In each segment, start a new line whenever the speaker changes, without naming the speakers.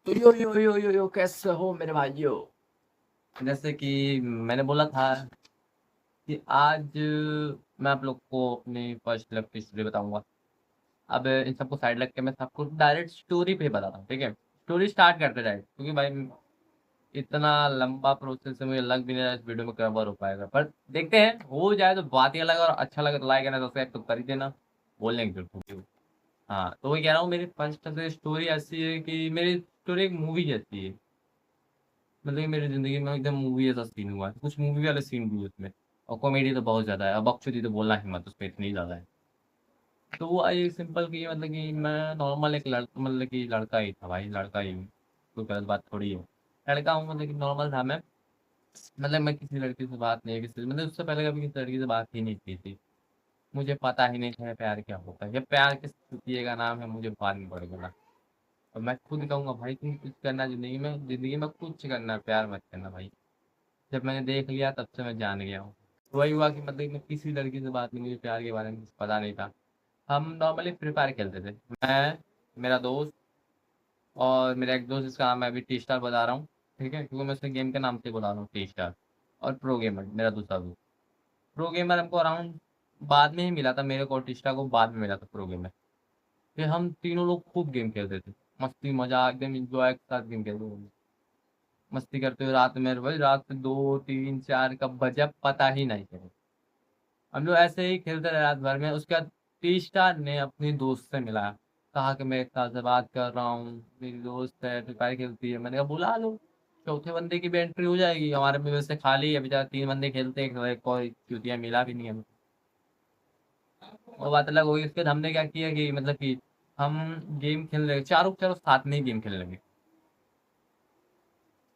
तो यो कैसे हो मेरे भाइयों। जैसे कि मैंने बोला था कि आज मैं आप लोग को अपनी फर्स्ट लव की स्टोरी बताऊंगा। अब इन सबको साइड रख के मैं सबको डायरेक्ट स्टोरी पे बताता हूँ, ठीक है। स्टोरी स्टार्ट करते डायरेक्ट, क्योंकि भाई इतना लंबा प्रोसेस है, मुझे लग भी नहीं रहा इस वीडियो में कवर हो पाएगा, पर देखते हैं। हो जाए तो बात ही अलग है, और अच्छा लगे तो लाइक करना, सब्सक्राइब तो कर ही देना। बोलने की जरूरत नहीं। हाँ, तो वही कह रहा हूँ, मेरी फर्स्ट स्टोरी ऐसी है कि मेरी स्टोरी एक मूवी जैसी है। मतलब कि मेरी ज़िंदगी में एकदम मूवी जैसा सीन हुआ है। कुछ मूवी वाले सीन भी है उसमें। और कॉमेडी तो बहुत ज़्यादा है, और बकचोदी तो बोलना ही मत, उसमें इतनी ज़्यादा है। तो वो आई सिंपल की, मतलब कि मैं नॉर्मल एक लड़का, मतलब कि लड़का ही था भाई, लड़का ही हूँ। कोई गलत बात थोड़ी है। लड़का हूँ, मतलब कि नॉर्मल था मैं। मतलब मैं किसी लड़की से बात नहीं, किसी मतलब उससे पहले कभी किसी लड़की से बात ही नहीं की थी। मुझे पता ही नहीं था प्यार क्या होता है, ये प्यार किस चीज़ का नाम है, मुझे बाद में पड़ गया। और मैं खुद कहूँगा भाई, तुम कुछ करना ज़िंदगी में कुछ करना, प्यार मत करना भाई। जब मैंने देख लिया तब से मैं जान गया हूँ। वही हुआ कि मतलब मैं किसी लड़की से बात नहीं, मुझे प्यार के बारे में कुछ पता नहीं था। हम नॉर्मली फ्री फायर खेलते थे, मैं, मेरा दोस्त, और मेरा एक दोस्त जिसका नाम मैं अभी टी स्टार बता रहा हूँ। ठीक है, क्योंकि मैं उसके गेम के नाम से बुला रहा हूँ, टी स्टार। और प्रो गेमर मेरा दूसरा दोस्त। प्रो गेमर हमको अराउंड बाद में ही मिला था, मेरे को और टी स्टार को बाद में मिला था प्रो गेमर। फिर हम तीनों लोग खूब गेम खेलते थे। मस्ती मजाक एकदम इंजॉय के साथ गेम खेलते थे। मस्ती करते हुए रात में, भाई रात 2 3 4 कब बजे पता ही नहीं चला। हम लोग ऐसे ही खेलते रहे रात भर में। उसके बाद टी स्टार ने अपनी दोस्त से मिलाया। कहा कि मैं एक साल से बात कर रहा हूँ, मेरी दोस्त है, फ्री फायर खेलती है। मैंने कहा बुला लो, चौथे बंदे की भी एंट्री हो जाएगी। हमारे में वैसे खाली है बेचारा, 3 बंदे खेलते हैं, कोई चुतिया मिला भी नहीं हमें। वो बात अलग होगी। उसके बाद हमने क्या किया कि मतलब कि हम गेम खेलने लगे, चारों चारों साथ में ही गेम खेलने लगे।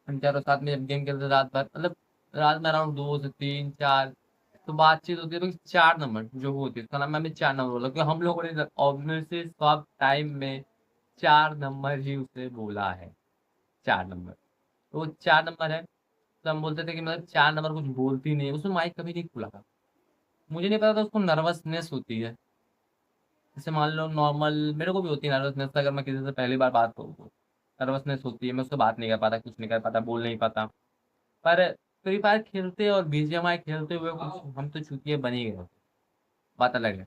हम चारों साथ में जब गेम खेलते रात भर, मतलब रात में अराउंड 2 से 3 4, तो बातचीत होती है। तो 4 नंबर जो होती है, उसका नाम मैंने 4 नंबर बोला, क्योंकि हम लोगों ने ऑब्वियसली सब टाइम में 4 नंबर ही उसे बोला है। 4 नंबर, तो वो 4 नंबर है। तो हम बोलते थे कि मतलब 4 नंबर कुछ बोलती नहीं है, उसने माइक कभी नहीं खुला था। मुझे नहीं पता था उसको नर्वसनेस होती है। जैसे मान लो नॉर्मल मेरे को भी होती है नर्वसनेस, अगर मैं किसी से पहली बार बात करूँ तो नर्वसनेस होती है, मैं उससे बात नहीं कर पाता, कुछ नहीं कर पाता, बोल नहीं पाता। पर फ्री फायर खेलते और बीजीएमआई खेलते हुए कुछ हम तो चूतिए बन ही गए, बात अलग है।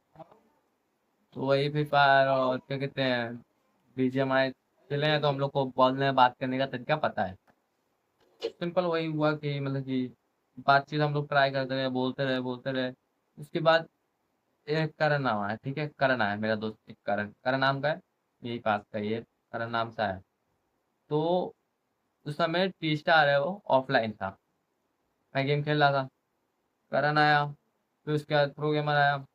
तो वही फ्री फायर और क्या कहते हैं, बीजीएमआई खेले हैं, तो हम लोग को बोलने बात करने का तरीका पता है। सिंपल वही हुआ कि मतलब कि बातचीत हम लोग ट्राई करते रहे, बोलते रहे। उसके बाद एक करण नाम आया, ठीक है, करण आया मेरा दोस्त, एक करण, करण नाम का है, यही पास का ही है। करण नाम से आया। तो उस समय टी स्टार है, वो ऑफलाइन था, मैं गेम खेल रहा था। करण आया, फिर उसके बाद प्रो गेमर आया।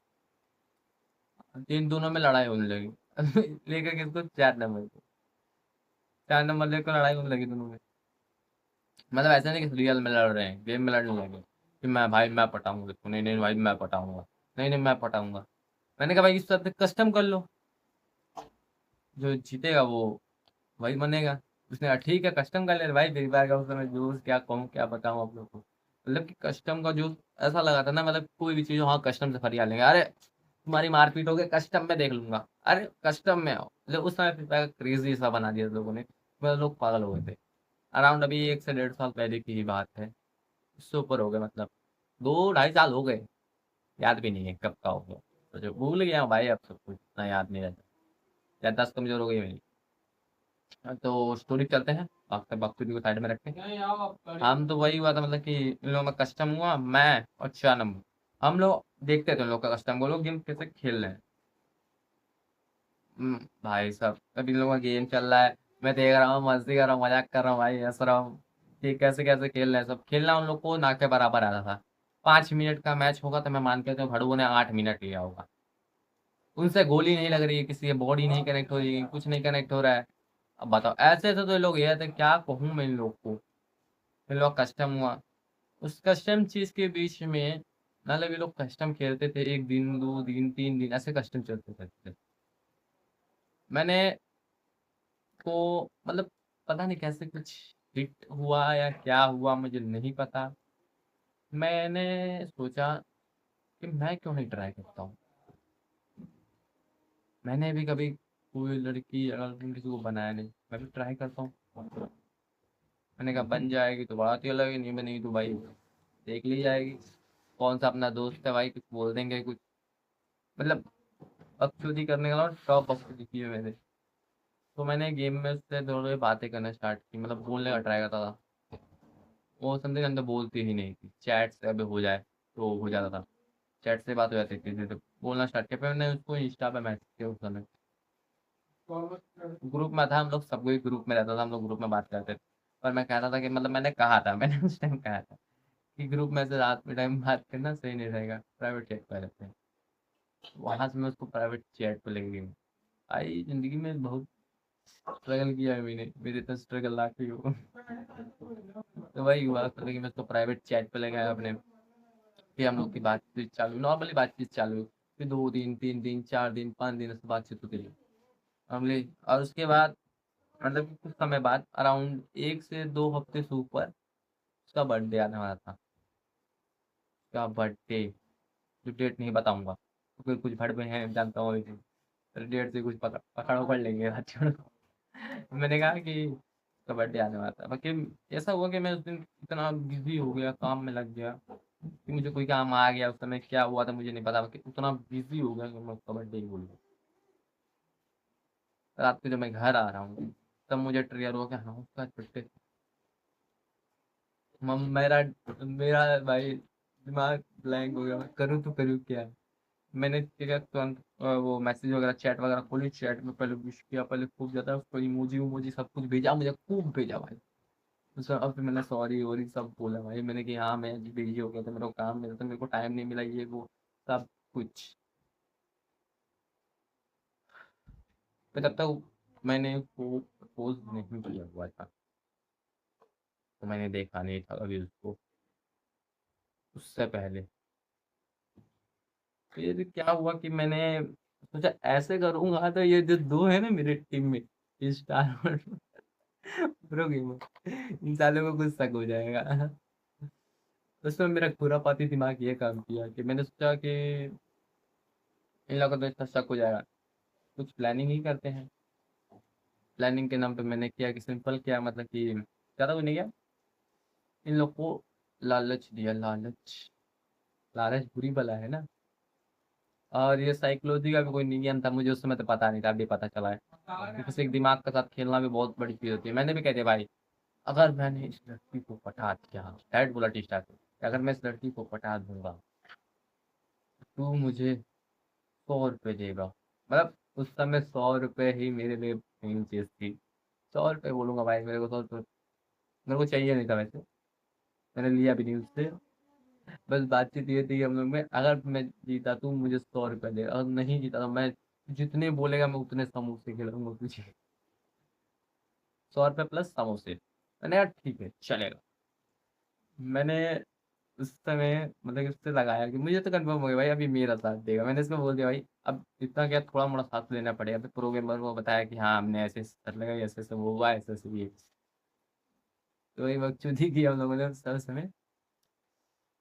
इन दोनों में लड़ाई होने लगी लेकर किसको, 4 नंबर को। 4 नंबर लेकर लड़ाई होने लगी दोनों में। मतलब ऐसा नहीं कि रियल में लड़ रहे हैं, गेम में लड़ने लगे कि मैं भाई मैं पटाऊंगा इसको, नहीं नहीं भाई मैं पटाऊंगा, नहीं नहीं मैं पटाऊंगा। मैंने कहा भाई इस साथ कस्टम कर लो, जो जीतेगा वो वही बनेगा। उसने कहा ठीक है कस्टम कर ले भाई। फ्री फायर का उस समय जोश क्या कहूँ, क्या बताऊँ आप लोग को। मतलब कि कस्टम का जोश ऐसा लगा था ना, मतलब कोई भी चीज़ हो, हाँ कस्टम से फरिया लेंगे, अरे तुम्हारी मारपीट हो गई कस्टम में देख लूंगा, अरे कस्टम में आओ। मतलब उस समय फ्री फायर क्रेजी सा बना दिया लोगों ने, मतलब लोग पागल हो गए थे। अराउंड अभी 1 से 1.5 साल पहले की ही बात है, उससे ऊपर हो गए, मतलब 2 ढाई साल हो गए। याद भी नहीं है कब का हो गया, तो जो भूल गया हूँ भाई, अब सब कुछ इतना याद नहीं रहता। याददाश्त कमजोर हो गई मेरी। हाँ, तो स्टोरी चलते हैं, भागते भागते को साइड में रखते हैं। हम तो वही हुआ था, मतलब कि इन लोगों में कस्टम हुआ, मैं और 4 नंबर। हम लोग देखते थे उन लोग का कस्टम, वो लोग गेम कैसे खेल रहे हैं। भाई साहब अभी इन लोगों का गेम चल रहा है, मैं देख रहा हूँ, मस्ती कर रहा हूँ, मजाक कर रहा हूँ भाई, हंस रहा हूँ कि कैसे कैसे खेल रहे हैं सब। खेलना उन लोग को ना के बराबर आ रहा था। 5 मिनट का मैच होगा तो मैं मान के चलता हूँ भड़ुओं ने 8 मिनट लिया होगा। उनसे गोली नहीं लग रही है, किसी की बॉडी नहीं कनेक्ट हो रही है, कुछ नहीं कनेक्ट हो रहा है। अब बताओ, ऐसे ऐसे तो ये लोग ये थे, क्या कहूँ मैं इन लोग को। इन लोग कस्टम हुआ, उस कस्टम चीज के बीच में, मतलब ये लोग कस्टम खेलते थे, 1 दिन 2 दिन 3 दिन ऐसे कस्टम चलते थे। मैंने को मतलब पता नहीं कैसे कुछ हिट हुआ या क्या हुआ, मुझे नहीं पता। मैंने सोचा कि मैं क्यों नहीं ट्राई करता हूँ। मैंने भी कभी कोई लड़की या गर्लफ्रेंड किसी को बनाया नहीं, मैं भी ट्राई करता हूँ। मैंने कहा बन जाएगी तो बात ही अलग है, नहीं बनेगी तो भाई देख ली जाएगी। कौन सा अपना दोस्त है भाई, कुछ बोल देंगे कुछ, मतलब बकचोदी करने का टॉप बकचोदी की है मैंने। तो मैंने गेम में उससे थोड़ी बातें करना स्टार्ट की, मतलब बोलने का ट्राई करता था। वो समझे अंदर बोलती ही नहीं थी, चैट से अभी हो जाए तो हो जाता था, चैट से बात हो जाती थी, तो बोलना स्टार्ट किया। फिर मैंने उसको इंस्टा पे मैसेज किया उस समय। ग्रुप में था हम लोग, सब कोई ग्रुप में रहता था, हम लोग ग्रुप में बात करते थे। पर मैं कहता था कि मतलब मैंने कहा था, मैंने उस टाइम कहा था कि ग्रुप में से रात में टाइम बात करना सही नहीं रहेगा, प्राइवेट चैट पर रहते हैं। वहां से मैं उसको प्राइवेट चैट पे लेके गई। आई जिंदगी में बहुत स्ट्रगल किया है मैंने, मेरे इतना स्ट्रगल लाके हो। तो वही हुआ था कि मैं उसको प्राइवेट चैट पे ले गया अपने। फिर हम लोग की बातचीत चालू, नॉर्मली बातचीत चालू हुई। फिर 2 दिन 3 दिन 4 दिन 5 दिन से बातचीत होती रही नॉर्मली। और उसके बाद मतलब कि कुछ समय बाद अराउंड 1 से 2 हफ्ते से ऊपर उसका बर्थडे आने वाला था। उसका बर्थडे, जो डेट नहीं बताऊंगा क्योंकि कुछ भड़ में है, जानता हूँ इसे, तो डेट से कुछ पकड़ पकड़ लेंगे छोड़ो। मैंने कहा कि उसका बर्थडे आने वाला था, बाकी ऐसा हुआ कि मैं उस दिन इतना बिजी हो गया, काम में लग गया कि मुझे कोई काम आ गया, उस समय क्या हुआ था मुझे नहीं पता, बाकी उतना बिजी हो गया कि मैं उसका बर्थडे ही भूल गया। रात को जब मैं घर आ रहा हूँ तब मुझे ट्रिगर हुआ कि हाँ उसका बर्थडे। मेरा मेरा भाई दिमाग ब्लैंक हो गया, मैं करूँ तो करूँ क्या। मैंने क्या किया, तुरंत वो मैसेज वगैरह चैट वगैरह खोली, चैट में पहले विश किया, पहले खूब ज्यादा उसको इमोजी उमोजी सब कुछ भेजा, मुझे खूब भेजा भाई। उसका अब फिर मैंने सॉरी वॉरी सब बोला भाई, मैंने कि हाँ मैं बिजी हो गया था, मेरे को काम मिला था, मेरे को टाइम नहीं मिला, ये वो सब कुछ। फिर तब तक मैंने वो प्रपोज नहीं किया हुआ था, तो मैंने देखा नहीं था अभी उसको उससे पहले। फिर क्या हुआ कि मैंने सोचा ऐसे करूंगा तो ये जो दो है ना मेरे टीम में, स्टार और प्रो गेमर, इन सालों को कुछ शक हो जाएगा। उसमें मेरा खुरापाती दिमाग ये काम किया कि मैंने सोचा कि इन लोगों को तो इतना शक हो जाएगा, कुछ प्लानिंग ही करते हैं। प्लानिंग के नाम पे मैंने किया कि सिंपल किया, मतलब कि ज़्यादा कुछ नहीं किया, इन लोग को लालच दिया। लालच, लालच बुरी बला है ना। और ये साइकोलॉजी का भी कोई नियम था, मुझे उस समय तो पता नहीं था, अभी पता चला है कि किसी के दिमाग के साथ खेलना भी बहुत बड़ी चीज़ होती है। मैंने भी कह दिया भाई, अगर मैंने इस लड़की को पटा दिया, डायरेक्ट बोला टी स्टार को, अगर मैं इस लड़की को पटा दूंगा तू मुझे 100 रुपये देगा। मतलब उस समय 100 रुपये ही मेरे लिए मेन चीज़ थी। 100 रुपये बोलूंगा भाई, मेरे को 100 रुपये मेरे को चाहिए नहीं था वैसे, मैंने लिया भी नहीं उससे। बस बातचीत ये थी हम लोग में, अगर मैं जीता तू मुझे 100 रुपये दे, और नहीं जीता तो मैं जितने बोलेगा मैं उतने समोसे खिलाऊंगा तुझे। 100 रुपये प्लस समोसे। मैंने यार ठीक है चलेगा। मैंने उस समय मतलब कि उससे लगाया कि मुझे तो कंफर्म हो गया भाई अभी मेरा साथ देगा। मैंने इसको बोल दिया भाई अब इतना क्या, थोड़ा मोड़ा साथ लेना पड़ेगा। फिर प्रोग्रामर को बताया कि हाँ हमने ऐसे कर लगा, ऐसे ऐसे वो हुआ, ऐसे ऐसे ये। तो वही बकचोदी की हम लोगों ने उस समय।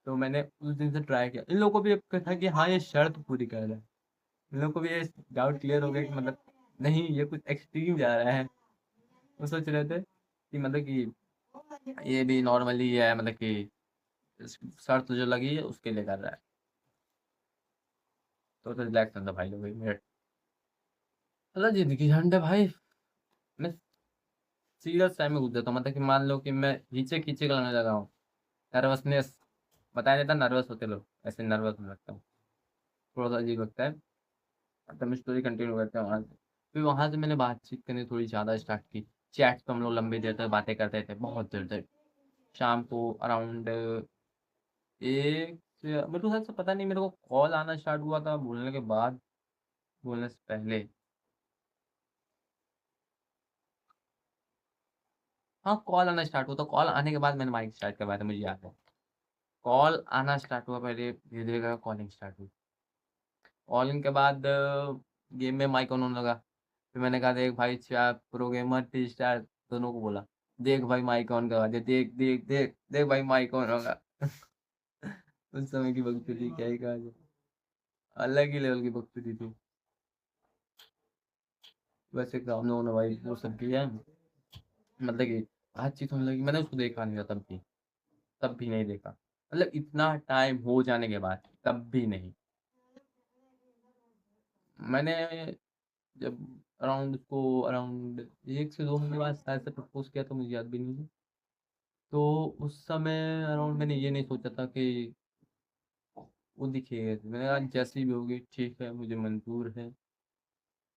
तो मैंने उस दिन से ट्राई किया, इन लोगों को भी अब था कि हाँ ये शर्त पूरी कर रहा है। इन लोगों को भी ये डाउट क्लियर हो गया कि मतलब नहीं ये कुछ एक्सट्रीम जा रहा है। वो सोच रहे थे कि मतलब कि ये भी नॉर्मली है, मतलब कि शर्त जो लगी है उसके लिए कर रहा है। तो रिलैक्स था भाई लोग मेरे। मतलब जिंदगी झंड है भाई। मैं सीरियस टाइम में घुस जाता हूँ, मतलब कि मान लो कि मैं खींचे खींचे करने लगा हूँ, नर्वसनेस, बताया नहीं था नर्वस होते लोग, ऐसे नर्वस होने लगता हूँ, थोड़ा सा अजीब लगता है। तो मैं स्टोरी कंटिन्यू करते हैं वहाँ से। फिर वहाँ से मैंने बातचीत करनी थोड़ी ज़्यादा स्टार्ट की। चैट पे हम लोग लंबी देर तक बातें करते थे, बहुत देर तक। शाम को अराउंड एक से मेरे को शायद से पता नहीं, मेरे को कॉल आना स्टार्ट हुआ था बोलने के बाद, बोलने से पहले। हाँ कॉल आना स्टार्ट हुआ, तो कॉल आने के बाद मैंने माइक स्टार्ट करवाया था, मुझे याद है। कॉल आना स्टार्ट हुआ, पहले धीरे धीरे कॉलिंग स्टार्ट हुई। कॉलिंग के बाद गेम में माइक ऑन होने लगा। फिर मैंने कहा देख भाई चार प्रो गेमर टी स्टार दोनों को बोला, देख भाई माइक ऑन करवा दे, देख देख देख देख भाई माइक ऑन होगा। उस समय की बकचोदी क्या ही कहा जाए, अलग ही लेवल की बकचोदी थी। वैसे काम लोगों ने भाई वो सब किया है, मतलब कि बातचीत होने लगी, मैंने उसको देखा नहीं था तब भी नहीं देखा, मतलब इतना टाइम हो जाने के बाद तब भी नहीं। मैंने जब अराउंड 1 से 2 महीने बाद शायद से प्रपोज किया, तो मुझे याद भी नहीं है। तो उस समय अराउंड मैंने ये नहीं सोचा था कि वो दिखेगा, मैंने कहा जैसी भी होगी ठीक है, मुझे मंजूर है,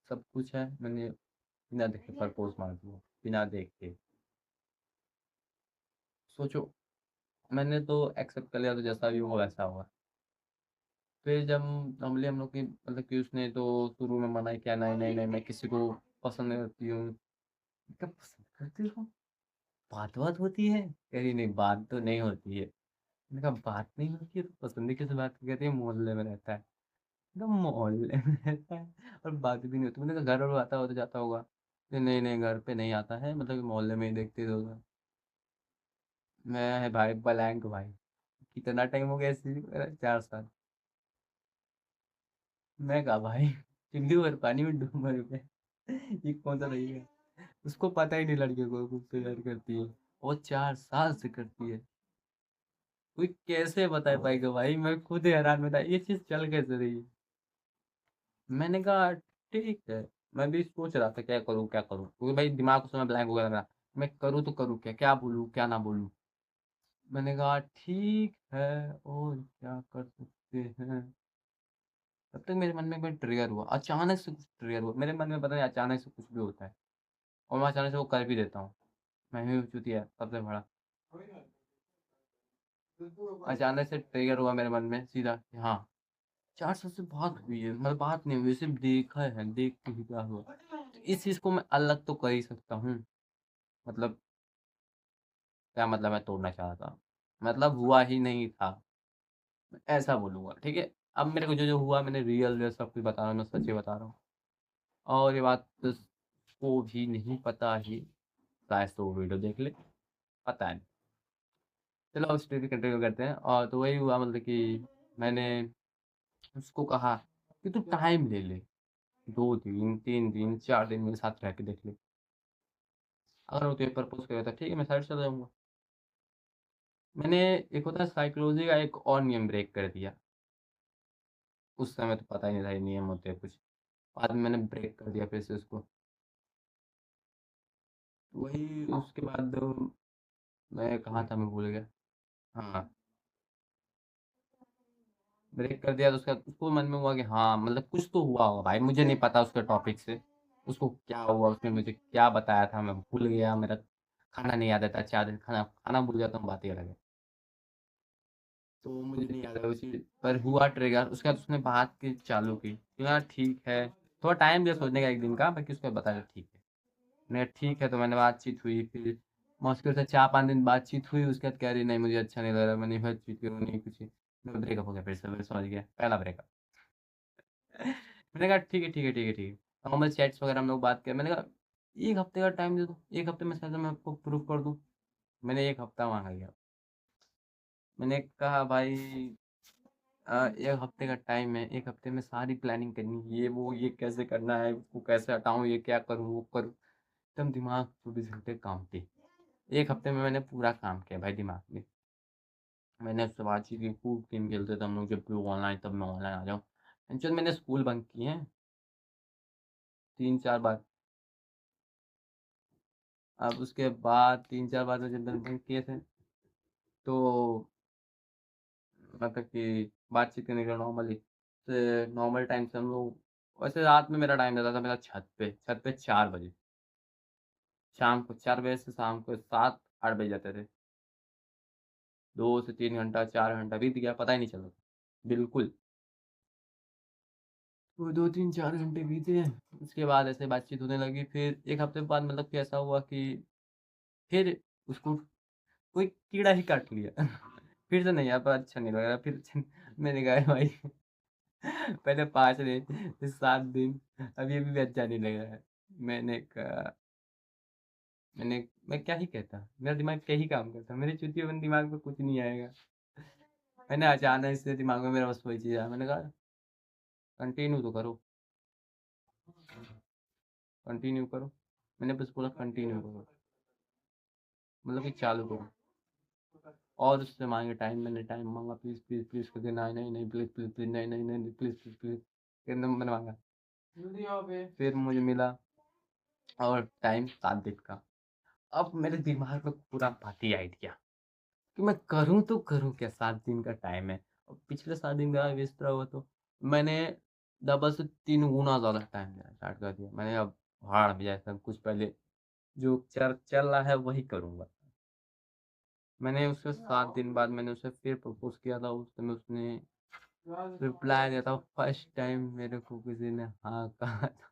सब कुछ है। मैंने बिना देखे प्रपोज मार दिया, बिना देख के। सोचो, मैंने तो एक्सेप्ट कर लिया, तो जैसा भी होगा वैसा होगा। फिर जब नॉर्मली हम लोग की मतलब कि उसने तो शुरू में मना किया, नहीं नहीं नहीं, मैं किसी को पसंद नहीं करती हूँ। क्या पसंद करती हो? बात बात होती है? कह रही नहीं, बात तो नहीं होती है। मैंने कहा बात नहीं होती है तो पसंद किस बात की? कहती है मोहल्ले में रहता है। तो मोहल्ले में रहता है और बात भी नहीं होती। मैंने कहा घर और आता हो तो जाता होगा। नहीं नहीं, घर पे नहीं आता है, मतलब कि मोहल्ले में ही देखते थे उधर। मैं है भाई ब्लैंक भाई। कितना टाइम हो गया इसी 4 साल। मैं कहा भाई चुल्ली और पानी में डूब मर गए। ये कौन सा रही है? उसको पता ही नहीं लड़के को मुझसे प्यार करती है, और 4 साल से करती है। कोई कैसे बता पाएगा भाई, मैं खुद हैरान में था ये चीज चल कैसे रही है। मैंने कहा ठीक है। मैं भी सोच रहा था क्या करूँ, क्योंकि भाई दिमाग उस समय ब्लैंक हो गया था मेरा। मैं करूँ तो करूँ क्या, क्या बोलूँ क्या ना बोलूँ। मैंने कहा ठीक है, और क्या कर सकते हैं। तब तक मेरे मन में कोई ट्रिगर हुआ, अचानक से कुछ ट्रिगर हुआ मेरे मन में, पता नहीं अचानक से कुछ भी होता है, और मैं अचानक से वो कर भी देता हूँ। मैं ही चुतिया सबसे बड़ा। अचानक से ट्रिगर हुआ मेरे मन में सीधा कि हाँ, 4 साल से बात हुई है, मतलब बात नहीं हुई, सिर्फ देखा है, देख के ही क्या हुआ। तो इस चीज को मैं अलग तो कर ही सकता हूँ। मतलब क्या मतलब, मैं तोड़ना चाह रहा था, मतलब हुआ ही नहीं था, मैं ऐसा बोलूंगा, ठीक है। अब मेरे को जो जो हुआ, मैंने रियल रियल सब कुछ बता रहा हूँ, मैं सच्ची बता रहा हूँ। और ये बात तो को भी नहीं पता ही, शायद से वो वीडियो देख ले, पता नहीं। चलो अब स्टोरी कंटिन्यू करते हैं। और तो वही हुआ, मतलब कि मैंने उसको कहा कि तू टाइम ले ले, 2 दिन 3 दिन 4 दिन मेरे साथ रह के देख ले, अगर वो तुझे प्रपोज करेगा तो ठीक है, मैं साइड चला जाऊंगा। मैंने, एक होता है साइकोलॉजी का, एक और नियम ब्रेक कर दिया। उस समय तो पता ही नहीं था ये नियम होते हैं कुछ, बाद में मैंने ब्रेक कर दिया फिर से उसको। वही उसके बाद मैं कहाँ था, मैं भूल गया। हाँ, ब्रेक कर दिया तो उसका उसको मन में हुआ कि हाँ, मतलब कुछ तो हुआ होगा भाई, मुझे नहीं पता उसके टॉपिक से। उसको क्या हुआ, उसने मुझे क्या बताया था, मैं भूल गया, मेरा खाना नहीं याद आता, 4 दिन खाना खाना भूल जाता हूँ, बात ही अलग है। तो मुझे नहीं याद है उसी, पर हुआ ट्रिगर। उसके बाद उसने बात की चालू की, तो यार ठीक है, थोड़ा टाइम दिया सोचने का, एक दिन का, बाकी उसके बाद बताया ठीक है। मैं ठीक है, तो मैंने बातचीत हुई, फिर मुश्किल से 4 5 दिन बातचीत हुई। उसके बाद कह रही नहीं मुझे अच्छा नहीं लग रहा, मैंने बातचीत करूँ नहीं कुछ, मैं ब्रेकअप हो गया फिर से, मैं समझ गया, पहला ब्रेकअप। मैंने कहा ठीक है ठीक है ठीक है ठीक है, नॉर्मल चैट्स वगैरह हम लोग बात किया। मैंने कहा 1 हफ्ते का टाइम दे दो, 1 हफ्ते में शायद मैं आपको प्रूफ कर दूँ। मैंने 1 हफ्ता मांगा गया। मैंने कहा भाई 1 हफ्ते का टाइम है, 1 हफ्ते में सारी प्लानिंग करनी है, ये वो, ये कैसे करना है, उसको कैसे हटाऊं, ये क्या करूँ वो करूँ। एकदम दिमाग 24 घंटे काम पे। 1 हफ्ते में मैंने पूरा काम किया भाई दिमाग में। मैंने उससे बातचीत की, खूब गेम खेलते थे हम लोग, जब भी वो ऑनलाइन तब मैं ऑनलाइन आ जाऊँ। एक्चुअली मैंने स्कूल बंक किए हैं 3 4 बार। अब उसके बाद 3 4 बार में जब मैंने बंक किए थे, तो मतलब कि बातचीत करने का नॉर्मली, नॉर्मल टाइम से हम लोग, वैसे रात में मेरा टाइम रहता था, मेरा छत पे 4 बजे, शाम को 4 बजे से शाम को 7 8 बज जाते थे। 2 से 3 घंटा 4 घंटा बीत गया, पता ही नहीं चला, बिल्कुल। वो 2 3 4 घंटे बीते। उसके बाद ऐसे बातचीत होने लगी, फिर 1 हफ्ते बाद मतलब कि ऐसा हुआ कि फिर उसको कोई कीड़ा ही काट लिया। फिर से नहीं, यहाँ पर अच्छा नहीं लग रहा, मैंने कहा भाई पहले 5 दिन फिर 7 दिन, अभी अभी भी अच्छा नहीं लग रहा है। मैंने कहा, मैं क्या ही कहता, मेरा दिमाग क्या ही काम करता, मेरे चुतियों दिमाग में कुछ नहीं आएगा। मैंने अचानक से दिमाग में मेरा बस वही चीज आया, मैंने कहा कंटिन्यू तो करो। कंटिन्यू करो। मैंने बस बोला कंटिन्यू करो, मतलब कि चालू करो। और उससे मांगे टाइम, मैंने टाइम मांगा, प्लीज प्लीज प्लीज करके, नहीं नहीं नहीं, प्लीज प्लीज प्लीज, नहीं नहीं नहीं, प्लीज प्लीज प्लीज, एकदम मैंने मांगा। फिर मुझे मिला और टाइम 7 दिन का। अब मेरे दिमाग में पूरा पार्टी आइडिया कि मैं करूं तो करूं क्या, 7 दिन का टाइम है। और पिछले 7 दिन का इस तरह हुआ तो मैंने डबल से 3 गुना ज्यादा टाइम देना स्टार्ट कर दिया। मैंने अब भाड़ में जाए सब कुछ, पहले जो चल चल रहा है वही करूंगा। मैंने उसके 7 दिन बाद मैंने उसे फिर प्रपोज किया था, उस समय उसने रिप्लाई दिया था। फर्स्ट टाइम मेरे को किसी ने हाँ कहा था,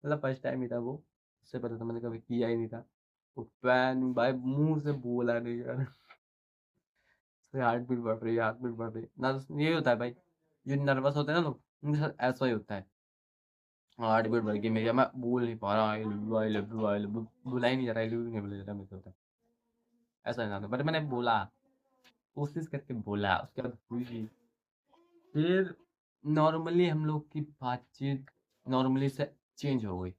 मतलब फर्स्ट टाइम ही था वो। उससे पहले तो मैंने कभी किया ही नहीं था। वो पैन भाई मुंह से बोला नहीं यार। हार्ट बीट बढ़ रही है, हार्ट बीट बढ़ रही है ना, ये होता है भाई, जो नर्वस होते हैं ना लोग, उनके साथ ऐसा ही होता है। हार्ट बीट बढ़ गई मेरी, मैं बोल नहीं पा रहा, I love you, I love you, I love you, बुला ही नहीं जा रहा, आई लव यू नहीं बोला जा रहा मेरे से, होता है ऐसा नहीं था। बट मैंने बोला, कोशिश करके बोला, उसके बाद हुई नहीं। फिर नॉर्मली हम लोग की बातचीत नॉर्मली से चेंज हो गई।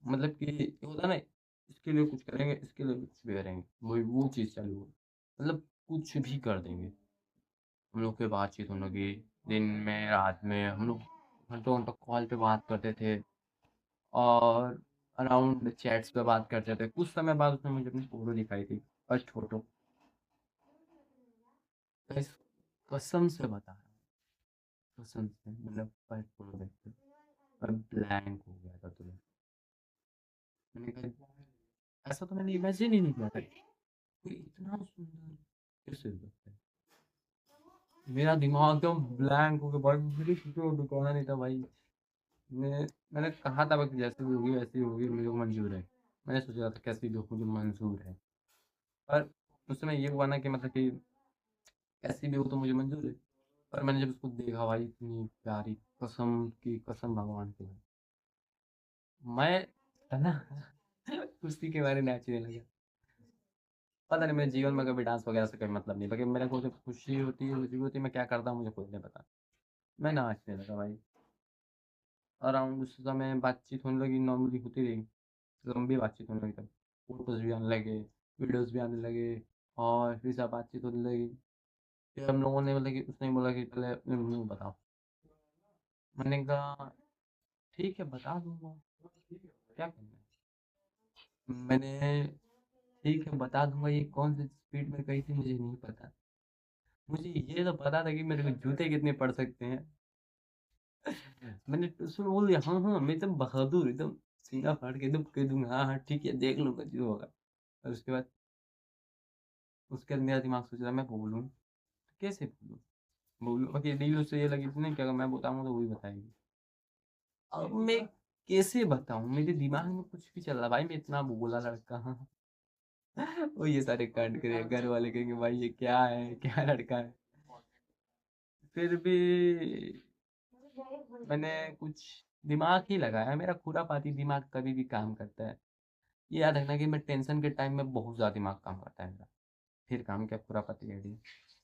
मतलब कि ये होता है ना, इसके लिए कुछ करेंगे, इसके लिए कुछ भी करेंगे, वही वो चीज़ चालू हो, मतलब कुछ भी कर देंगे। हम लोग की बातचीत होने लगी, दिन में रात में हम लोग घंटों घंटों कॉल पे बात करते थे, और अराउंड चैट्स पे बात करते थे। कुछ समय बाद उसने मुझे अपनी फोटो दिखाई थी, फर्स्ट फोटो। गाइस, कसम से बता रहा हूँ, कसम से, मतलब फर्स्ट फोटो देख के मैं ब्लैंक हो गया था तुरंत। मैंने कहा ऐसा तो मैंने इमेजिन ही नहीं किया था, कोई इतना सुंदर कैसे हो सकता है। मेरा दिमाग एकदम ब्लैंक हो गया भाई, मेरे को दुकाना नहीं था भाई। मैंने कहा था बस जैसी भी होगी वैसी होगी, मुझे मंजूर है। मैंने सोचा था कैसी भी हो मुझे मंजूर है। पर उस समय ये हुआ ना कि मतलब कि कैसी भी हो तो मुझे मंजूर है। पर मैंने जब उसको देखा भाई, इतनी प्यारी, कसम की कसम भगवान की भाई, मैं है ना उसी के बारे में नाचने लगा। पता नहीं, मेरे जीवन में कभी डांस वगैरह से कोई मतलब नहीं, बाकी मेरे को जब खुशी होती है, खुशी होती है, मैं क्या करता हूँ मुझे खुद नहीं पता। मैं नाचने लगा भाई। अराउंड उस समय बातचीत होने लगी, नॉर्मली होती रही, लंबी बातचीत होने लगी। तब फोटोज भी आने लगे, वीडियोस भी आने लगे, और फिर सब बातचीत होने लगी। फिर हम लोगों ने बोला कि उसने बोला कि पहले अपने मम्मी को बताओ। मैंने कहा ठीक है बता दूंगा, क्या करना है। मैंने ठीक है बता दूंगा, ये कौन सी स्पीड में कही थी मुझे नहीं पता। मुझे ये तो पता था कि मेरे को जूते कितने पड़ सकते हैं। मैंने उसमें बोल दिया हाँ हाँ, मैं एकदम बहादुर, एकदम सीना फाड़ के एकदम कह दूंगा हाँ हाँ ठीक है, देख लूंगा जो होगा। और उसके बाद मेरा दिमाग सोच रहा है, मैं बोलूँ कैसे बोलूँ। बोलूँ बाकी डील उससे ये लगी थी ना कि अगर मैं बताऊंगा तो वही बताएगी। अब मैं कैसे बताऊं, मेरे दिमाग में कुछ भी चल रहा भाई, मैं इतना बोला लड़का वो ये सारे कांड करे, घर वाले कहेंगे भाई ये क्या है, क्या लड़का है। फिर भी मैंने कुछ दिमाग ही लगाया, मेरा खुरापाती दिमाग कभी भी काम करता है। ये याद रखना कि मैं टेंशन के टाइम में बहुत ज़्यादा दिमाग काम करता है मेरा। फिर काम किया खुरापाती आइडिया।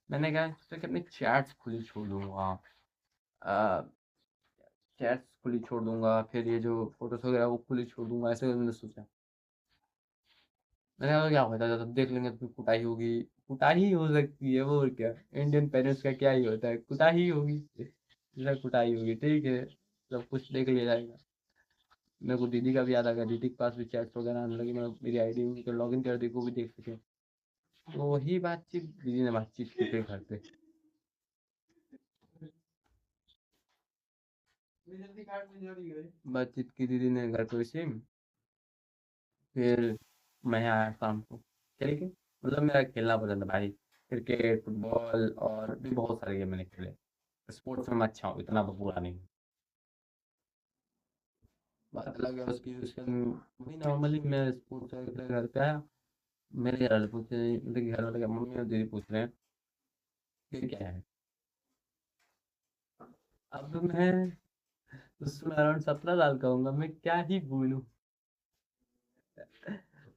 मैंने कहा सोचा कि अपनी चैट्स खुली छोड़ दूंगा, चैट्स खुली छोड़ दूंगा, फिर ये जो फोटोज वगैरह वो खुली छोड़ दूंगा, ऐसे मैंने सोचा। मैंने कहा क्या होता है, जब देख लेंगे तो फिर कुटाई होगी। कुटाई हो सकती है वो, और क्या, इंडियन पेरेंट्स का क्या ही होता है, कुटाई होगी, जरा कुटाई होगी, ठीक है, सब कुछ देख लिया जाएगा। मेरे को दीदी का भी याद आ गया, दीदी के पास भी चैट्स वगैरह आने लगी, मैं मेरी आईडी उनके लॉग इन कर दी, वो भी देख सके। तो वही बातचीत, दीदी ने बातचीत की फिर घर पे, बातचीत की दीदी ने घर पे वैसे। फिर मैं आया शाम को, चलिए कि मतलब मेरा खेलना पसंद है भाई, क्रिकेट, फुटबॉल, और भी बहुत सारे गेम मैंने खेले। स्पोर्ट्स में मैं अच्छा हूँ, इतना तो बुरा नहीं हूँ। बात अलग है उसकी, उसके वही नॉर्मली मैं स्पोर्ट्स घर पे आया, मेरे घर वाले पूछ रहे, मतलब घर वाले क्या, मम्मी और दीदी पूछ रहे हैं कि क्या है। अब मैं उसमें अराउंड 17 साल का हूँ, मैं क्या ही बोलूँ।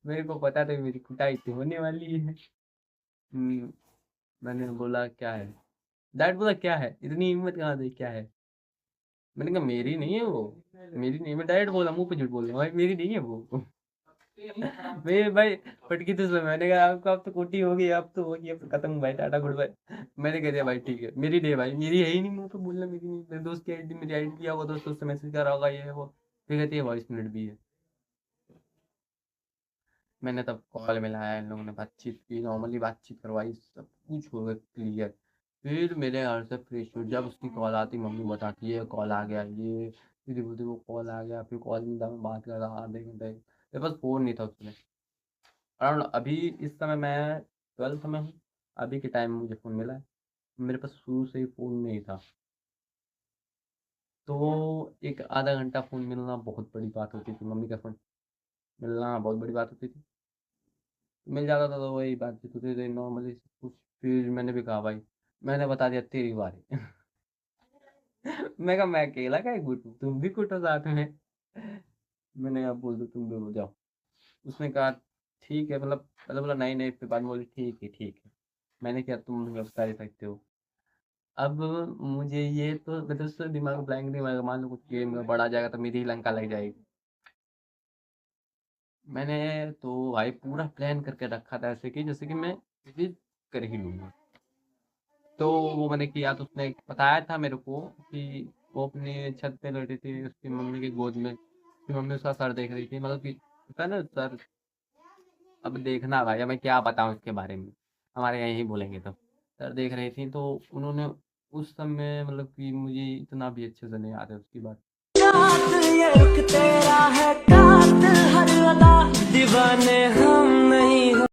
मेरे को पता था मेरी कुटाई तो होने वाली है। हम्म, मैंने बोला क्या है, डैड बोला क्या है, इतनी हिम्मत कहाँ से क्या है। मैंने कहा मेरी नहीं है वो, मेरी नहीं है। मैं डायरेक्ट बोला, मुँह पे झूठ बोल रहा हूँ, भाई मेरी नहीं है वो। मैं भाई फटकी थी उसमें। मैंने कहा आपको अब तो कोटी होगी, अब तो होगी, अब तो खत्म भाई, टाटा गुड बाय। मैंने कह दिया भाई ठीक है, मेरी नहीं है भाई, मेरी है ही नहीं, मुँह पे बोलना मेरी नहीं। मेरे दोस्त की आईडी, मेरी आईडी दिया होगा, दोस्त उससे मैसेज कर रहा होगा, ये है वो, फिर कहती है वॉइस मिनट भी है। मैंने तब कॉल मिलाया, इन लोगों ने बातचीत की, नॉर्मली बातचीत करवाई, सब कुछ हो गया क्लियर। फिर मेरे घर से फ्रेश हो, जब उसकी कॉल आती मम्मी बताती है कॉल आ गया, ये फिर बोलती वो कॉल आ गया, फिर कॉल मिला, मैं बात कर रहा आधे घंटे। मेरे पास फ़ोन नहीं था उसमें। अराउंड अभी इस समय मैं 12th में हूँ, अभी के टाइम में मुझे फ़ोन मिला है। मेरे पास शुरू से ही फ़ोन नहीं था। तो एक आधा घंटा फ़ोन मिलना बहुत बड़ी बात होती थी, मम्मी का फ़ोन मिलना बहुत बड़ी बात होती थी। मिल जाता था तो वही बातचीत होती थी नॉर्मली सब कुछ। फिर मैंने भी कहा भाई, मैंने बता दिया तेरी बारी। मैं कहा मैं अकेला काहे घुटूँ, तुम भी घुटो साथ में। मैंने कहा बोल दो तुम भी हो जाओ। उसने कहा ठीक है, मतलब बोला नहीं नहीं, फिर बाद में बोली ठीक है ठीक है। मैंने कहा तुम भी अब कर ही सकते हो। अब मुझे ये तो मतलब उससे दिमाग ब्लैंक नहीं हुआ, मान लो कुछ गेम में बड़ा जाएगा तो मेरी ही लंका लग जाएगी। मैंने तो भाई पूरा प्लान करके रखा था ऐसे कि जैसे कि मैं विजिट कर ही लूँगा। तो वो मैंने किया, तो उसने बताया था मेरे को कि वो अपनी छत पे लेटी थी उसकी मम्मी की गोद में, फिर मम्मी उसका सर देख रही थी, मतलब कि होता है ना सर। अब देखना भाई, अब मैं क्या बताऊँ इसके बारे में, हमारे यहाँ ही बोलेंगे तो। सर देख रही थी तो उन्होंने उस समय मतलब कि मुझे इतना भी अच्छे से नहीं याद है उसकी बात।
रात ये रुख तेरा है कातिल हर अदा दीवाने हम नहीं